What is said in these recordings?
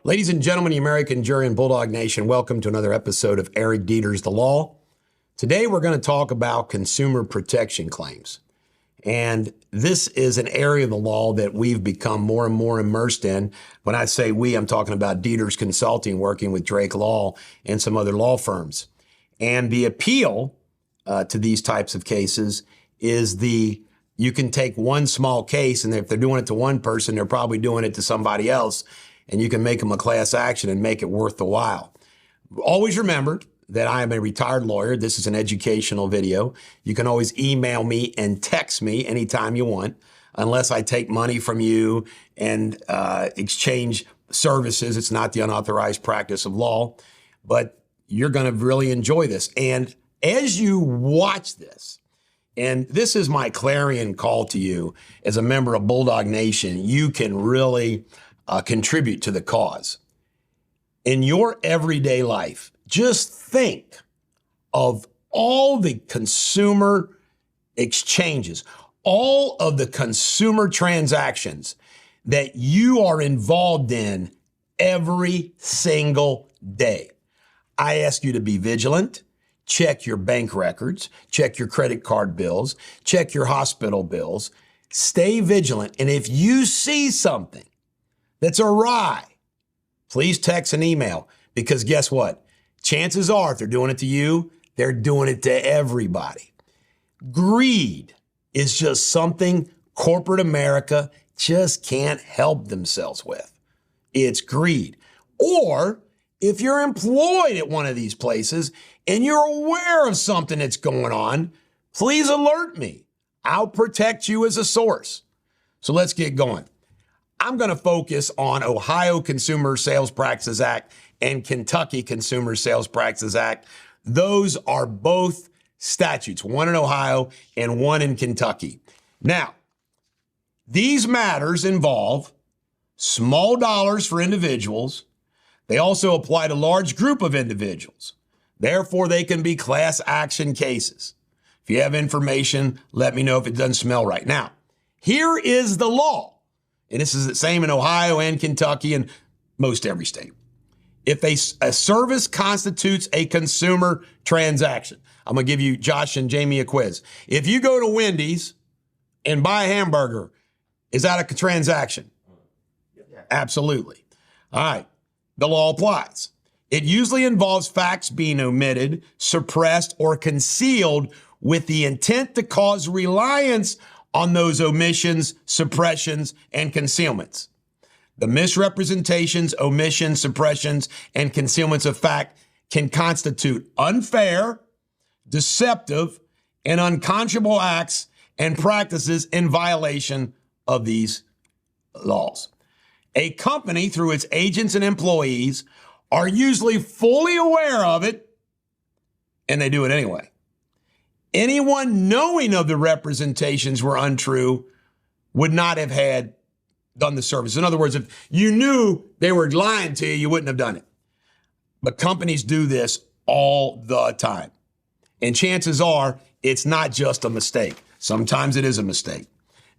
Ladies and gentlemen, the American Jury and Bulldog Nation, welcome to another episode of Eric Deters, The Law. Today we're going to talk about consumer protection claims. And this is an area of the law that we've become more and more immersed in. When I say we, I'm talking about Deters Consulting, working with Drake Law and some other law firms. And the appeal to these types of cases is you can take one small case, and if they're doing it to one person, they're probably doing it to somebody else, and you can make them a class action and make it worth the while. Always remember that I am a retired lawyer. This is an educational video. You can always email me and text me anytime you want, unless I take money from you and exchange services. It's not the unauthorized practice of law, but you're going to really enjoy this. And as you watch this, and this is my clarion call to you as a member of Bulldog Nation, you can really contribute to the cause. In your everyday life, just think of all the consumer exchanges, all of the consumer transactions that you are involved in every single day. I ask you to be vigilant. Check your bank records, check your credit card bills, check your hospital bills. Stay vigilant. And if you see something that's awry, please text and email, because guess what? Chances are, if they're doing it to you, they're doing it to everybody. Greed is just something corporate America just can't help themselves with. It's greed. Or if you're employed at one of these places and you're aware of something that's going on, please alert me. I'll protect you as a source. So let's get going. I'm going to focus on Ohio Consumer Sales Practices Act and Kentucky Consumer Sales Practices Act. Those are both statutes, one in Ohio and one in Kentucky. Now, these matters involve small dollars for individuals. They also apply to a large group of individuals. Therefore, they can be class action cases. If you have information, let me know if it doesn't smell right. Now, here is the law. And this is the same in Ohio and Kentucky and most every state. If a service constitutes a consumer transaction, I'm going to give you, Josh and Jamie, a quiz. If you go to Wendy's and buy a hamburger, is that a transaction? Yeah. Absolutely. All right. The law applies. It usually involves facts being omitted, suppressed, or concealed with the intent to cause reliance on those omissions, suppressions, and concealments. The misrepresentations, omissions, suppressions, and concealments of fact can constitute unfair, deceptive, and unconscionable acts and practices in violation of these laws. A company, through its agents and employees, are usually fully aware of it, and they do it anyway. Anyone knowing of the representations were untrue would not have done the service. In other words, if you knew they were lying to you, you wouldn't have done it. But companies do this all the time. And chances are it's not just a mistake. Sometimes it is a mistake.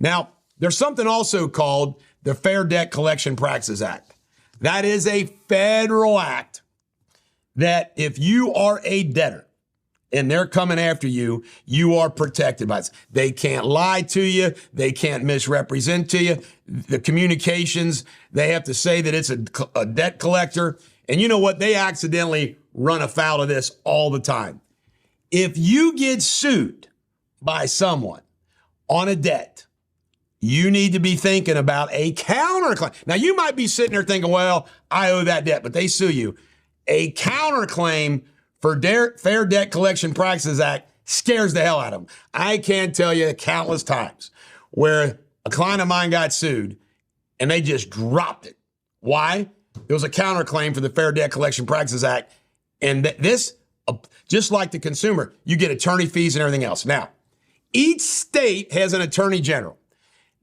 Now, there's something also called the Fair Debt Collection Practices Act. That is a federal act that if you are a debtor and they're coming after you, you are protected by it. They can't lie to you. They can't misrepresent to you. The communications, they have to say that it's a debt collector. And you know what? They accidentally run afoul of this all the time. If you get sued by someone on a debt, you need to be thinking about a counterclaim. Now, you might be sitting there thinking, well, I owe that debt, but they sue you. A counterclaim for Fair Debt Collection Practices Act scares the hell out of them. I can't tell you countless times where a client of mine got sued and they just dropped it. Why? There was a counterclaim for the Fair Debt Collection Practices Act. And this, just like the consumer, you get attorney fees and everything else. Now, each state has an attorney general.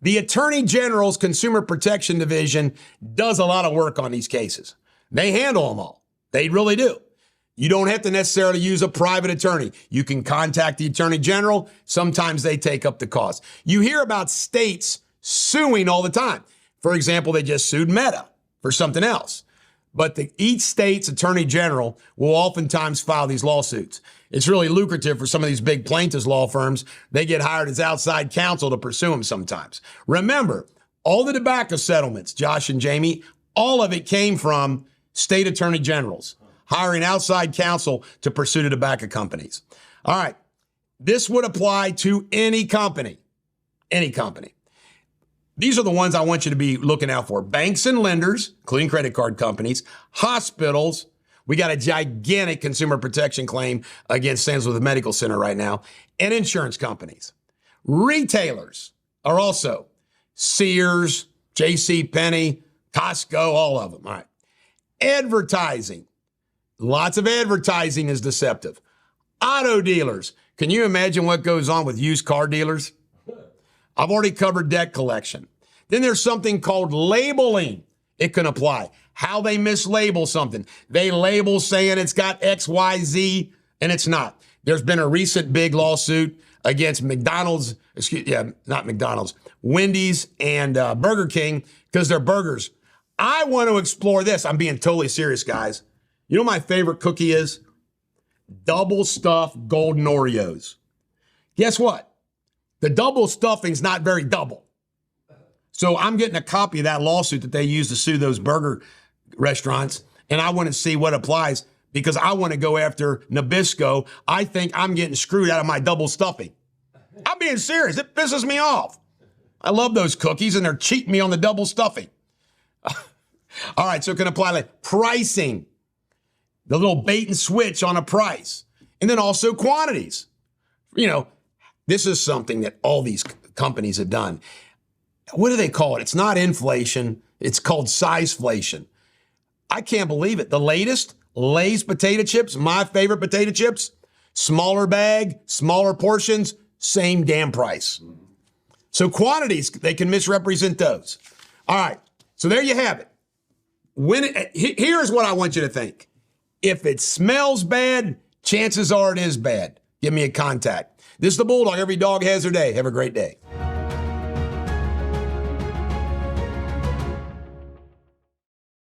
The Attorney General's Consumer Protection Division does a lot of work on these cases. They handle them all. They really do. You don't have to necessarily use a private attorney. You can contact the Attorney General. Sometimes they take up the cost. You hear about states suing all the time. For example, they just sued Meta for something else. but each state's attorney general will oftentimes file these lawsuits. It's really lucrative for some of these big plaintiffs' law firms. They get hired as outside counsel to pursue them sometimes. Remember, all the tobacco settlements, Josh and Jamie, all of it came from state attorney generals hiring outside counsel to pursue the tobacco companies. All right. This would apply to any company. Any company. These are the ones I want you to be looking out for. Banks and lenders, including credit card companies, hospitals. We got a gigantic consumer protection claim against Sandsworth Medical Center right now, and insurance companies. Retailers are also Sears, JCPenney, Costco, all of them. All right. Advertising. Lots of advertising is deceptive. Auto dealers. Can you imagine what goes on with used car dealers? I've already covered debt collection. Then there's something called labeling. It can apply. How they mislabel something. They label saying it's got X, Y, Z, and it's not. There's been a recent big lawsuit against McDonald's, not McDonald's, Wendy's and Burger King because they're burgers. I want to explore this. I'm being totally serious, guys. You know what my favorite cookie is? Double stuffed golden Oreos. Guess what? The double stuffing's not very double. So I'm getting a copy of that lawsuit that they used to sue those burger restaurants, and I want to see what applies because I want to go after Nabisco. I think I'm getting screwed out of my double stuffing. I'm being serious. It pisses me off. I love those cookies, and they're cheating me on the double stuffing. All right, so it can apply like pricing, the little bait and switch on a price, and then also quantities. You know, this is something that all these companies have done. What do they call it? It's not inflation. It's called sizeflation. I can't believe it. The latest, Lay's potato chips, my favorite potato chips, smaller bag, smaller portions, same damn price. So quantities, they can misrepresent those. All right, so there you have it. Here's what I want you to think. If it smells bad, chances are it is bad. Give me a contact. This is the Bulldog. Every dog has their day. Have a great day.